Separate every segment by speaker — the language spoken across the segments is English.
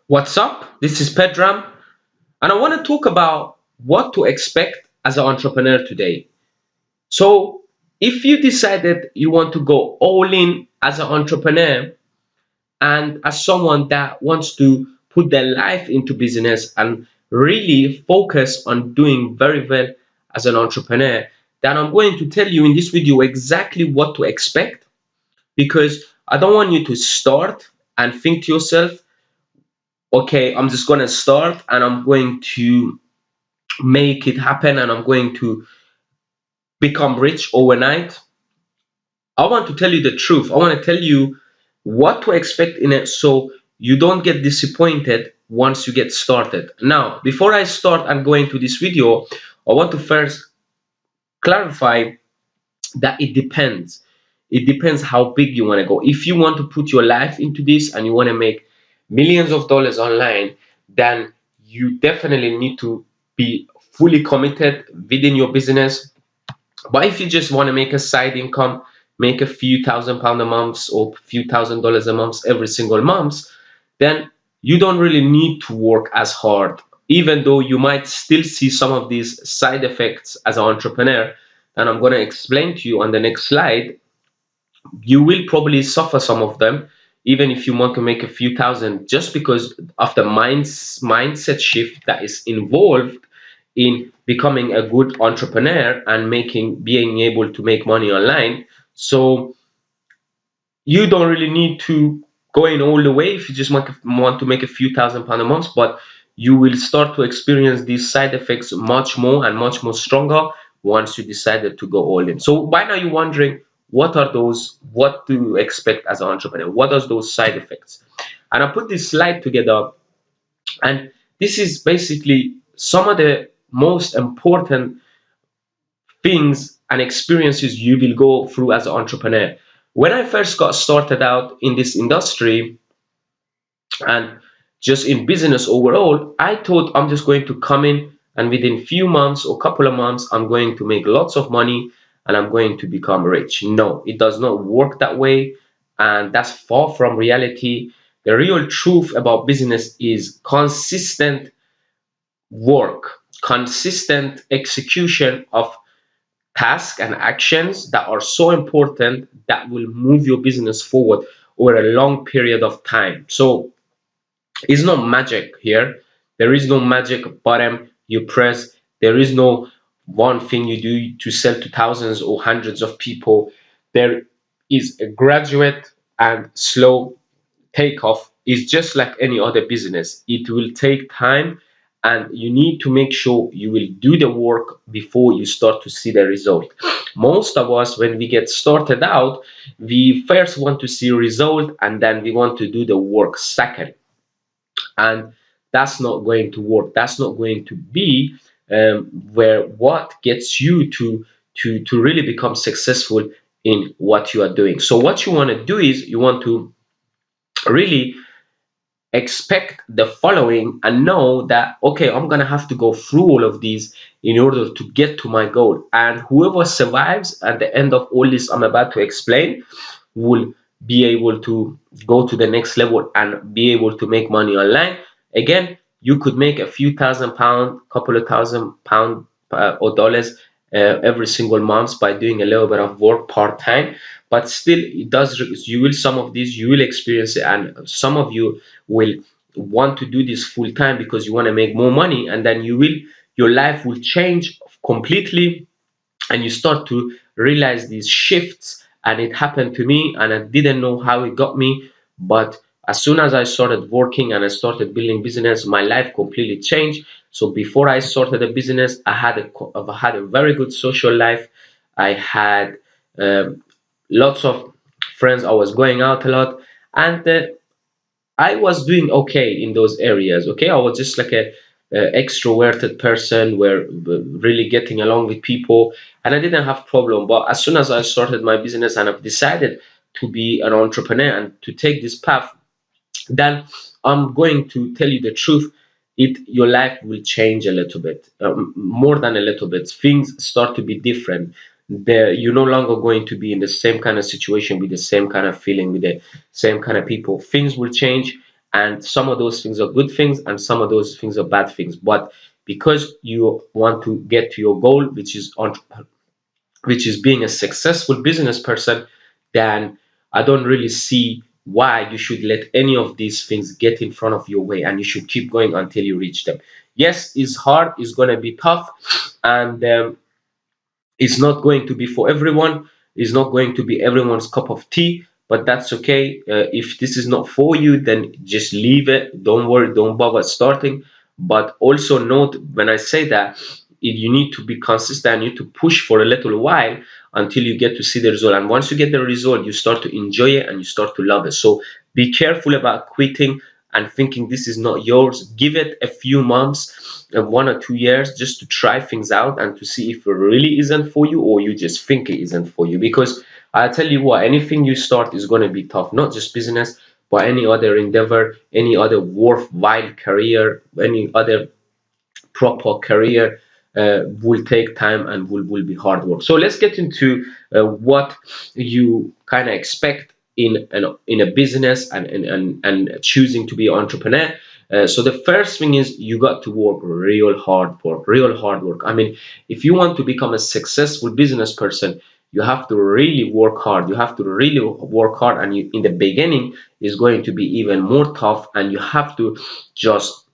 Speaker 1: What's up? This is Pedram, and I want to talk about what to expect as an entrepreneur today. So, if you decided you want to go all in as an entrepreneur and as someone that wants to put their life into business and really focus on doing very well as an entrepreneur, then I'm going to tell you in this video exactly what to expect because I don't want you to start and think to yourself, okay, I'm just going to start and I'm going to make it happen and I'm going to become rich overnight. I want to tell you the truth. I want to tell you what to expect in it so you don't get disappointed once you get started. Now, before I start and go into this video, I want to first clarify that it depends. It depends how big you want to go. If you want to put your life into this and you want to make millions of dollars online, then you definitely need to be fully committed within your business. But if you just want to make a side income, make a few £1,000 a month or a few $1,000 a month every single month, then you don't really need to work as hard. Even though you might still see some of these side effects as an entrepreneur, and I'm going to explain to you on the next slide, you will probably suffer some of them, even if you want to make a few thousand, just because of the mindset shift that is involved in becoming a good entrepreneur and being able to make money online. So you don't really need to go in all the way if you just want to make a few £1,000 a month, but you will start to experience these side effects much more and much more stronger once you decided to go all in. So by now you're wondering, what are those? What do you expect as an entrepreneur? What are those side effects? And I put this slide together, and this is basically some of the most important things and experiences you will go through as an entrepreneur. When I first got started out in this industry and just in business overall, I thought I'm just going to come in and within few months or couple of months, I'm going to make lots of money and I'm going to become rich. No, it does not work that way, and that's far from reality. The real truth about business is consistent work, consistent execution of tasks and actions that are so important that will move your business forward over a long period of time. So it's not magic here. There is no magic button you press. There is no one thing you do to sell to thousands or hundreds of people. There is a graduate and slow takeoff. Is just like any other business. It will take time, and you need to make sure you will do the work before you start to see the result. Most of us, when we get started out, we first want to see result and then we want to do the work second, and that's not going to work. That's not going to be where what gets you to really become successful in what you are doing. So what you want to do is you want to really expect the following and know that, okay, I'm gonna have to go through all of these in order to get to my goal, and whoever survives at the end of all this I'm about to explain will be able to go to the next level and be able to make money online. Again, you could make a few £1,000, couple of £1,000 or dollars every single month by doing a little bit of work part-time, but still it does, you will, some of these you will experience it, and some of you will want to do this full time because you want to make more money, and then your life will change completely and you start to realize these shifts. And it happened to me and I didn't know how it got me, but as soon as I started working and I started building business, my life completely changed. So before I started a business, I had a very good social life. I had um, lots of friends. I was going out a lot, and I was doing okay in those areas. Okay, I was just like a extroverted person, where really getting along with people, and I didn't have problem. But as soon as I started my business and I've decided to be an entrepreneur and to take this path, then I'm going to tell you the truth. Your life will change a little bit, more than a little bit. Things start to be different. You're no longer going to be in the same kind of situation with the same kind of feeling with the same kind of people. Things will change, and some of those things are good things and some of those things are bad things. But because you want to get to your goal, which is being a successful business person, then I don't really see why you should let any of these things get in front of your way, and you should keep going until you reach them. Yes, it's hard, it's going to be tough, and it's not going to be for everyone. It's not going to be everyone's cup of tea, but that's okay. If this is not for you, then just leave it. Don't worry, don't bother starting. But also note when I say that, you need to be consistent. You need to push for a little while until you get to see the result. And once you get the result, you start to enjoy it and you start to love it. So be careful about quitting and thinking this is not yours. Give it a few months, 1 or 2 years, just to try things out and to see if it really isn't for you or you just think it isn't for you. Because I tell you what, anything you start is going to be tough, not just business, but any other endeavor, any other worthwhile career, any other proper career will take time and will be hard work. So let's get into what you kind of expect in a business and choosing to be an entrepreneur. So the first thing is you got to work real hard work. I mean, if you want to become a successful business person, you have to really work hard. You have to really work hard, and in the beginning is going to be even more tough. And you have to just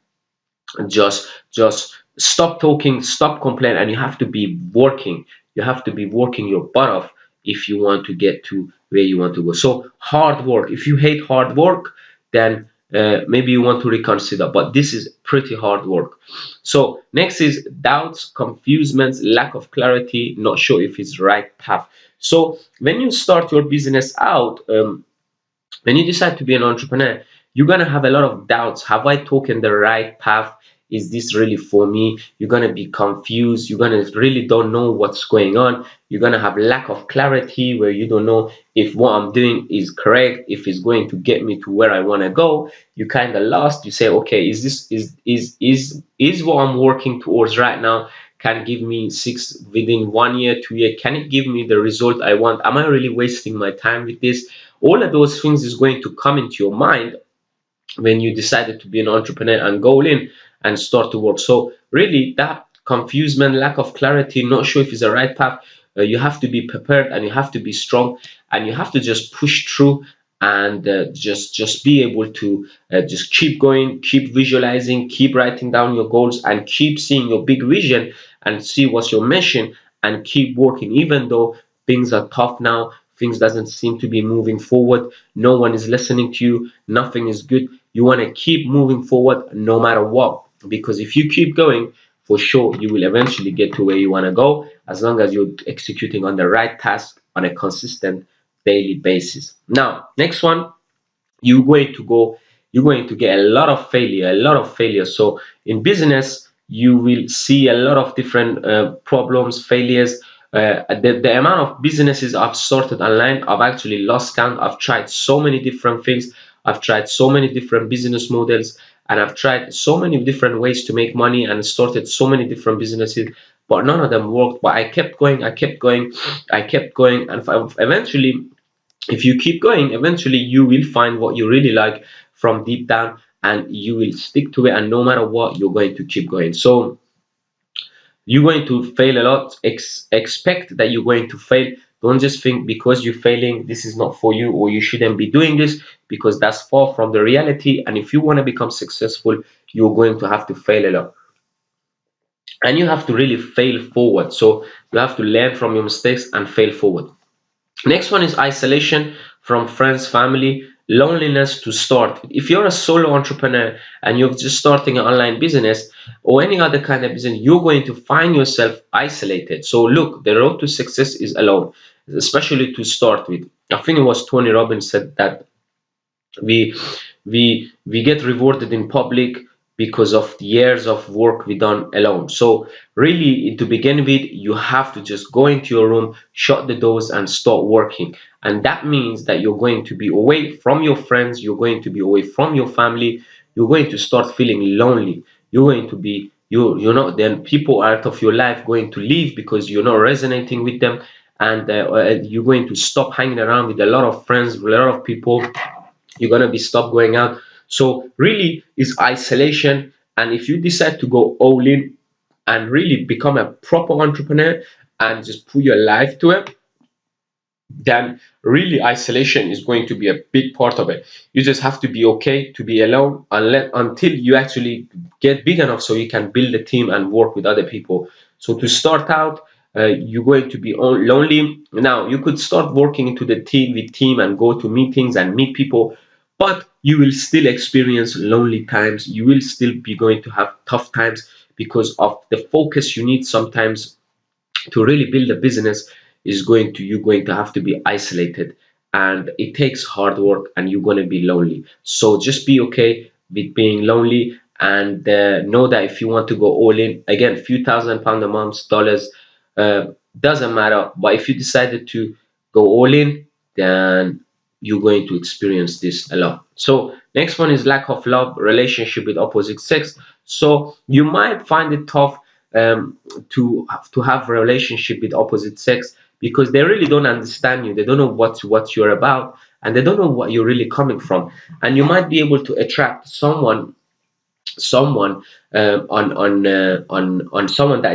Speaker 1: just stop talking, stop complaining, and you have to be working. You have to be working your butt off if you want to get to where you want to go. So hard work. If you hate hard work, then maybe you want to reconsider, but this is pretty hard work. So next is doubts, confusements, lack of clarity, not sure if it's the right path. So when you start your business out, when you decide to be an entrepreneur, you're going to have a lot of doubts. Have I taken the right path? Is this really for me? You're going to be confused. You're going to really don't know what's going on. You're going to have lack of clarity where you don't know if what I'm doing is correct, if it's going to get me to where I want to go. You kind of lost. You say, okay, is this is what I'm working towards right now can give me six within 1 year, 2 year? Can it give me the result I want? Am I really wasting my time with this? All of those things is going to come into your mind when you decided to be an entrepreneur and go in and start to work. So really that confusement, lack of clarity, not sure if it's the right path, you have to be prepared and you have to be strong and you have to just push through and just be able to just keep going, keep visualizing, keep writing down your goals and keep seeing your big vision and see what's your mission and keep working even though things are tough now, things doesn't seem to be moving forward, no one is listening to you, nothing is good. You want to keep moving forward no matter what, because if you keep going, for sure you will eventually get to where you want to go as long as you're executing on the right task on a consistent daily basis. Now next one, you're going to get a lot of failure. So in business you will see a lot of different problems, failures. The amount of businesses I've started online, I've actually lost count. I've tried so many different things, I've tried so many different business models, and I've tried so many different ways to make money and started so many different businesses, but none of them worked. But I kept going, and eventually, if you keep going, eventually you will find what you really like from deep down and you will stick to it, and no matter what you're going to keep going. So you're going to fail a lot. Expect that you're going to fail. Don't just think because you're failing this is not for you or you shouldn't be doing this, because that's far from the reality. And if you want to become successful, you're going to have to fail a lot and you have to really fail forward. So you have to learn from your mistakes and fail forward. Next one is isolation from friends, family, loneliness to start. If you're a solo entrepreneur and you're just starting an online business or any other kind of business, you're going to find yourself isolated. So look, the road to success is alone, especially to start with. I think it was Tony Robbins said that we we get rewarded in public because of the years of work we done alone. So really to begin with, you have to just go into your room, shut the doors and start working. And that means that you're going to be away from your friends, you're going to be away from your family, you're going to start feeling lonely. You're going to be you're not, then people out of your life going to leave because you're not resonating with them. And you're going to stop hanging around with a lot of friends, with a lot of people. You're gonna be stop going out So really is isolation. And if you decide to go all in and really become a proper entrepreneur and just put your life to it, then really isolation is going to be a big part of it. You just have to be okay to be alone until you actually get big enough so you can build a team and work with other people. So to start out, you're going to be lonely. Now you could start working into the team with team and go to meetings and meet people, but you will still experience lonely times. You will still be going to have tough times because of the focus you need sometimes to really build a business is going to you're going to have to be isolated, and it takes hard work and you're going to be lonely. So just be okay with being lonely, and know that if you want to go all in, again, few £1,000 a month, dollars, uh, doesn't matter, but if you decided to go all in, then you're going to experience this a lot. So next one is lack of love, relationship with opposite sex. So you might find it tough to have a relationship with opposite sex because they really don't understand you. They don't know what you're about, and they don't know what you're really coming from. And you might be able to attract someone on someone that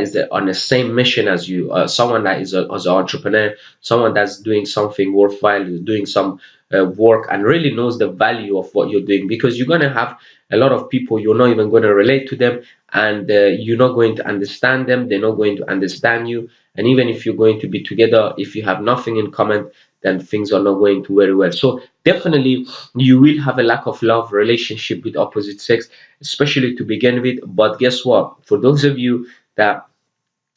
Speaker 1: is on the same mission as you, someone that is as an entrepreneur, someone that's doing something worthwhile, doing some work, and really knows the value of what you're doing, because you're going to have a lot of people you're not even going to relate to them, and you're not going to understand them, they're not going to understand you. And even if you're going to be together, if you have nothing in common, then things are not going to very well. So definitely you will have a lack of love relationship with opposite sex, especially to begin with. But guess what? For those of you that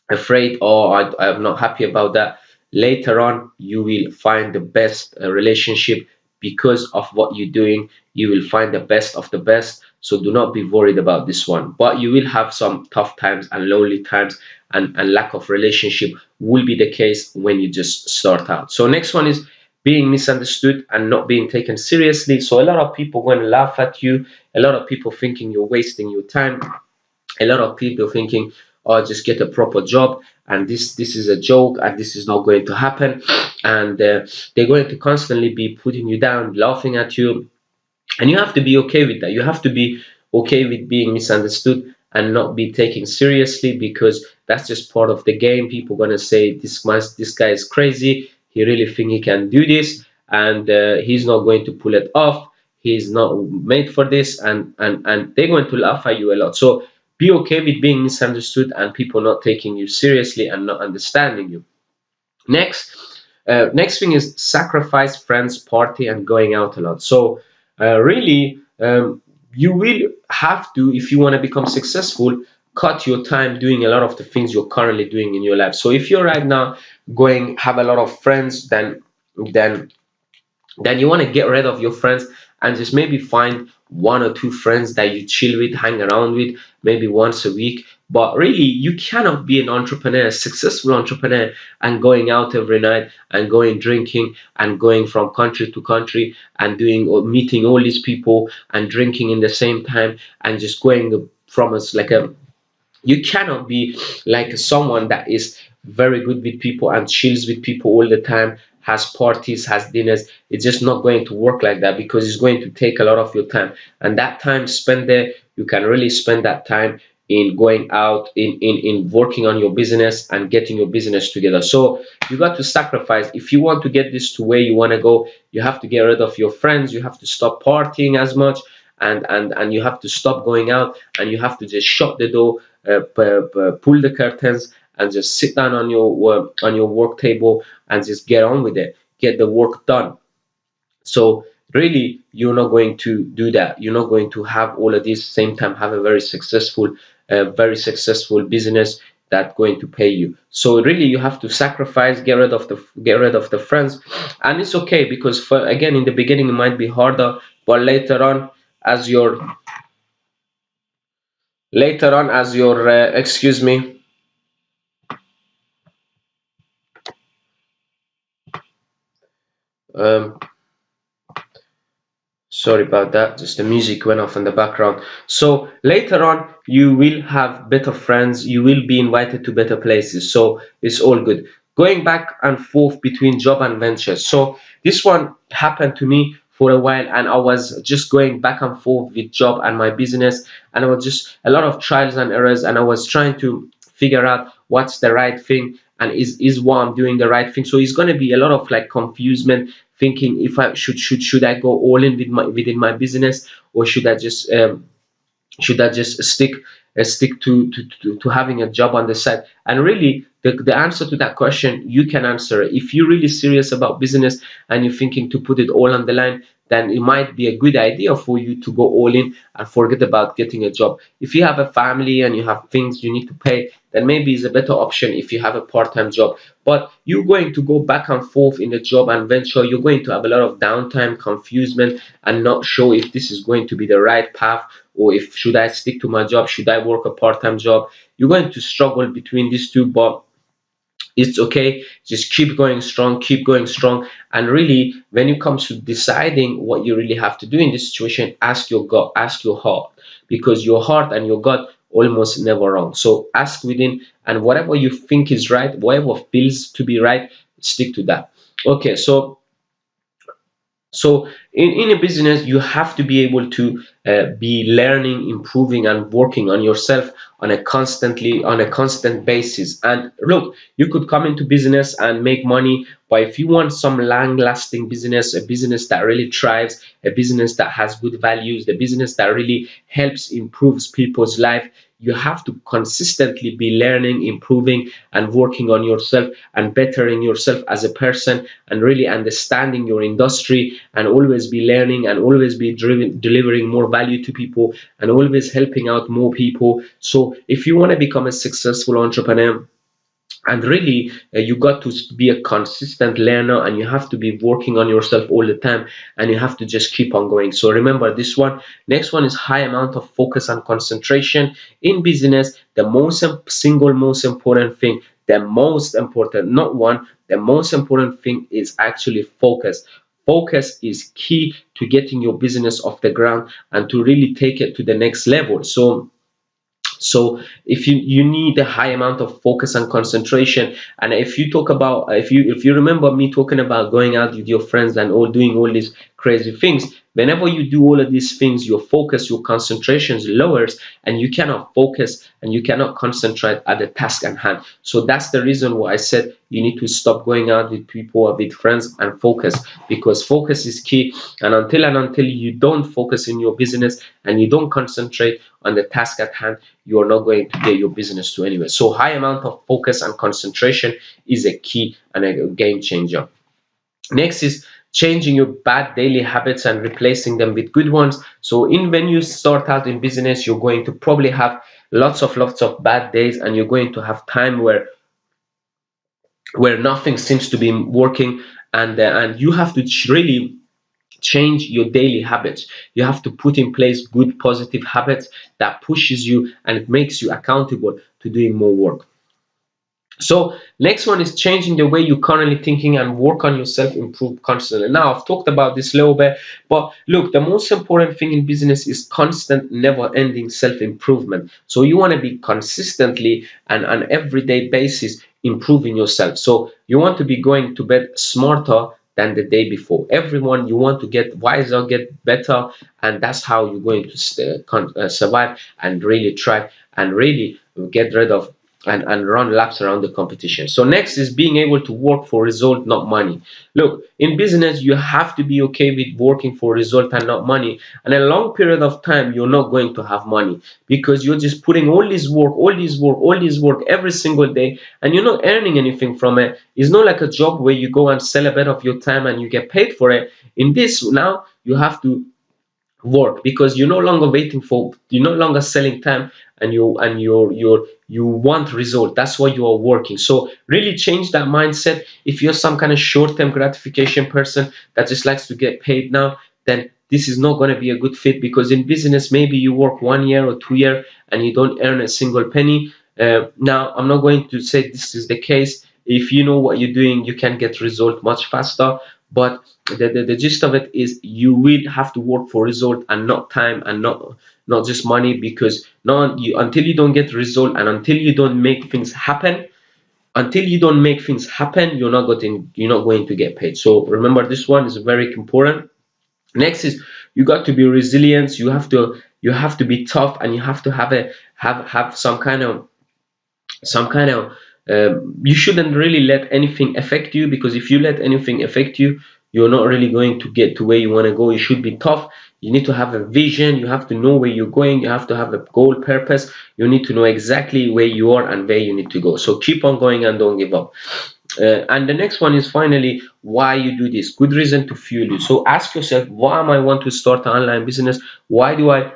Speaker 1: afraid or I'm not happy about that, later on you will find the best relationship because of what you're doing. You will find the best of the best. So do not be worried about this one. But you will have some tough times and lonely times, and lack of relationship will be the case when you just start out. So next one is being misunderstood and not being taken seriously. So a lot of people going to laugh at you, a lot of people thinking you're wasting your time, a lot of people thinking, oh, just get a proper job, and this is a joke, and this is not going to happen. And they're going to constantly be putting you down, laughing at you, and you have to be okay with that. You have to be okay with being misunderstood and not be taken seriously, because that's just part of the game. People gonna say this guy is crazy, he really think he can do this, and he's not going to pull it off, he's not made for this, and they're going to laugh at you a lot. So be okay with being misunderstood and people not taking you seriously and not understanding you. Next, next thing is sacrifice friends, party, and going out a lot. So really, you will have to, if you want to become successful, cut your time doing a lot of the things you're currently doing in your life. So if you're right now going have a lot of friends, then then you want to get rid of your friends and just maybe find one or two friends that you chill with, hang around with, maybe once a week. But really, you cannot be an entrepreneur, a successful entrepreneur, and going out every night and going drinking and going from country to country and doing or meeting all these people and drinking in the same time and just going from us like a, you cannot be like someone that is very good with people and chills with people all the time, has parties, has dinners. It's just not going to work like that, because it's going to take a lot of your time. And that time spent there, you can really spend that time in going out, in working on your business and getting your business together. So you got to sacrifice. If you want to get this to where you want to go, you have to get rid of your friends, you have to stop partying as much, and you have to stop going out, and you have to just shut the door, pull the curtains, and just sit down on your work table and just get on with it, get the work done. So really, you're not going to do that. You're not going to have all of this same time, have a very successful business that's going to pay you. So really, you have to sacrifice, get rid of the friends, and it's okay, because for, again, in the beginning it might be harder, but as your later on as your excuse me. Um, Sorry about that, just the music went off in the background. So later on, you will have better friends, you will be invited to better places. So it's all good. Going back and forth between job and ventures. So this one happened to me for a while, and I was just going back and forth with job and my business, and it was just a lot of trials and errors, and I was trying to figure out what's the right thing, and is what I'm doing the right thing. So it's going to be a lot of like confusion, thinking if I should I go all in with my within my business, or should I just stick to having a job on the side? And really, the answer to that question, you can answer it. If you're really serious about business and you're thinking to put it all on the line, then it might be a good idea for you to go all in and forget about getting a job. If you have a family and you have things you need to pay, then maybe it's a better option if you have a part-time job. But you're going to go back and forth in the job and venture. You're going to have a lot of downtime, confusion, and not sure if this is going to be the right path, or if should I stick to my job, should I work a part-time job. You're going to struggle between these two, but it's okay. Just keep going strong. And really, when it comes to deciding what you really have to do in this situation, ask your gut, ask your heart, because your heart and your gut almost never wrong. So ask within, and whatever you think is right, whatever feels to be right, stick to that. Okay, so in a business, you have to be able to be learning, improving, and working on yourself on a constant basis. And look, you could come into business and make money, but if you want some long-lasting business, a business that really thrives, a business that has good values, the business that really helps improves people's life, you have to consistently be learning, improving, and working on yourself and bettering yourself as a person, and really understanding your industry, and always be learning, and always be delivering more value to people, and always helping out more people. So if you want to become a successful entrepreneur, and really you got to be a consistent learner, and you have to be working on yourself all the time, and you have to just keep on going. So remember this one. Next one is high amount of focus and concentration in business. The single most important thing, the most important, not one, the most important thing is actually focus. Focus is key to getting your business off the ground and to really take it to the next level. So if you need a high amount of focus and concentration, and if you talk about, if you remember me talking about going out with your friends and all doing all these crazy things, whenever you do all of these things, your focus, your concentration lowers, and you cannot focus and you cannot concentrate at the task at hand. So that's the reason why I said you need to stop going out with people or with friends and focus, because focus is key. And until you don't focus in your business and you don't concentrate on the task at hand, you are not going to get your business to anywhere. So high amount of focus and concentration is a key and a game changer. Next is changing your bad daily habits and replacing them with good ones. So in when you start out in business, you're going to probably have lots of bad days, and you're going to have time where nothing seems to be working, and you have to really change your daily habits. You have to put in place good positive habits that pushes you and it makes you accountable to doing more work. So next one is changing the way you're currently thinking and work on yourself, improve constantly. Now I've talked about this a little bit, but look, the most important thing in business is constant, never-ending self-improvement. So you want to be consistently and on everyday basis improving yourself. So you want to be going to bed smarter than the day before. Everyone, you want to get wiser, get better, and that's how you're going to survive and really try and really get rid of and run laps around the competition. So next is being able to work for result, not money. Look, in business, you have to be okay with working for result and not money. And a long period of time, you're not going to have money, because you're just putting all this work every single day, and you're not earning anything from it. It's not like a job where you go and sell a bit of your time and you get paid for it. In this, now you have to work, because you're no longer selling time, and you want result. That's why you are working. So really change that mindset. If you're some kind of short-term gratification person that just likes to get paid now, then this is not going to be a good fit, because in business maybe you work 1 year or 2 year and you don't earn a single penny. Now I'm not going to say this is the case. If you know what you're doing, you can get result much faster, but the gist of it is you will have to work for result and not time, and not just money, because until you don't get result, and until you don't make things happen, you're not going to get paid. So remember, this one is very important. Next is you got to be resilient. You have to be tough, and you have to have some kind of you shouldn't really let anything affect you, because if you let anything affect you, you're not really going to get to where you want to go. You should be tough. You need to have a vision. You have to know where you're going. You have to have a goal, purpose. You need to know exactly where you are and where you need to go. So keep on going and don't give up. And the next one is finally why you do this. Good reason to fuel you. So ask yourself, why am I want to start an online business? Why do I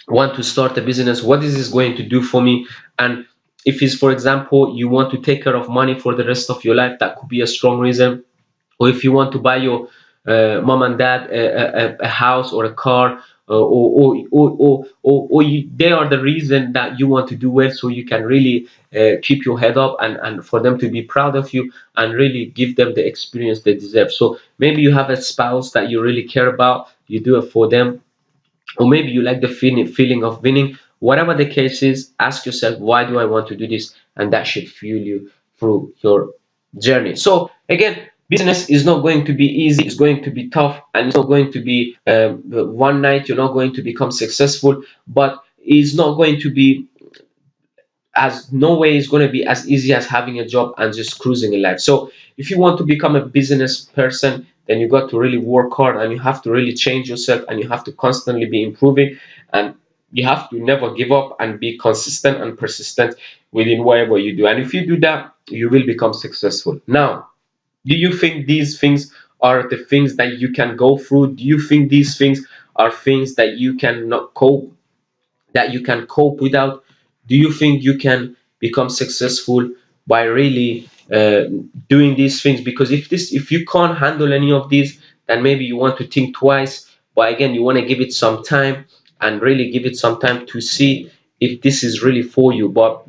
Speaker 1: want to start a business? What is this going to do for me? And if it's, for example, you want to take care of money for the rest of your life, that could be a strong reason. Or if you want to buy your mom and dad a house or a car, they are the reason that you want to do well, so you can really keep your head up, and for them to be proud of you and really give them the experience they deserve. So maybe you have a spouse that you really care about, you do it for them. Or maybe you like the feeling of winning. Whatever the case is, ask yourself, why do I want to do this? And that should fuel you through your journey. So again, business is not going to be easy. It's going to be tough, and it's not going to be one night you're not going to become successful. But it's not going to be, as no way is going to be as easy as having a job and just cruising in life. So if you want to become a business person, then you got to really work hard, and you have to really change yourself, and you have to constantly be improving, and you have to never give up and be consistent and persistent within whatever you do. And if you do that, you will become successful. Now, do you think these things are the things that you can go through? Do you think these things are things that you cannot cope, that you can cope without? Do you think you can become successful by really doing these things? Because if you can't handle any of these, then maybe you want to think twice. But again, you want to give it some time, and really give it some time to see if this is really for you. But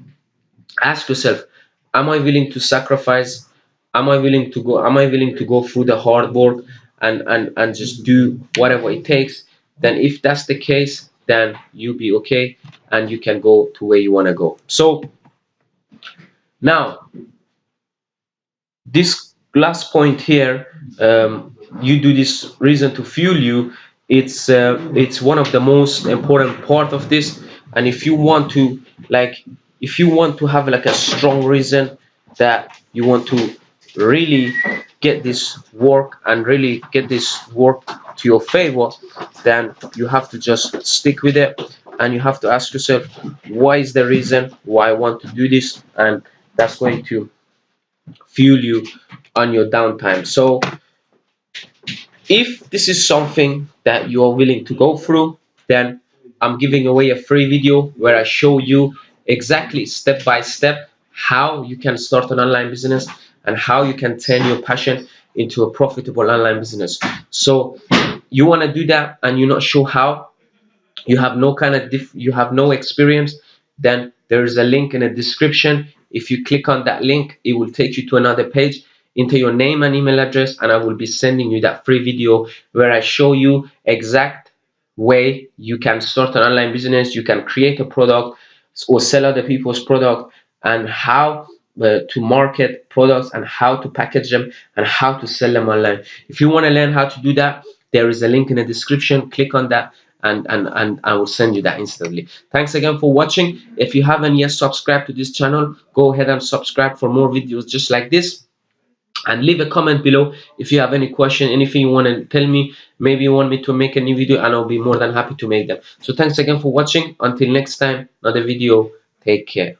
Speaker 1: ask yourself, am I willing to sacrifice? Am I willing to go through the hard work, and just do whatever it takes? Then if that's the case, then you'll be okay, and you can go to where you want to go. So now, this last point here, you do this reason to fuel you. It's one of the most important part of this. And if you want to, like, if you want to have like a strong reason that you want to really get this work, and really get this work to your favor, then you have to just stick with it, and you have to ask yourself, why is the reason why I want to do this? And that's going to fuel you on your downtime. So if this is something that you are willing to go through, then I'm giving away a free video where I show you exactly step by step how you can start an online business, and how you can turn your passion into a profitable online business. So you want to do that and you're not sure how, you have no experience, then there is a link in the description. If you click on that link, it will take you to another page. Enter your name and email address, and I will be sending you that free video where I show you exact way you can start an online business, you can create a product or sell other people's product, and how to market products, and how to package them, and how to sell them online. If you want to learn how to do that, there is a link in the description. Click on that, and I will send you that instantly. Thanks again for watching. If you haven't yet subscribed to this channel, go ahead and subscribe for more videos just like this. And leave a comment below if you have any question, anything you want to tell me. Maybe you want me to make a new video, and I'll be more than happy to make them. So thanks again for watching. Until next time, another video. Take care.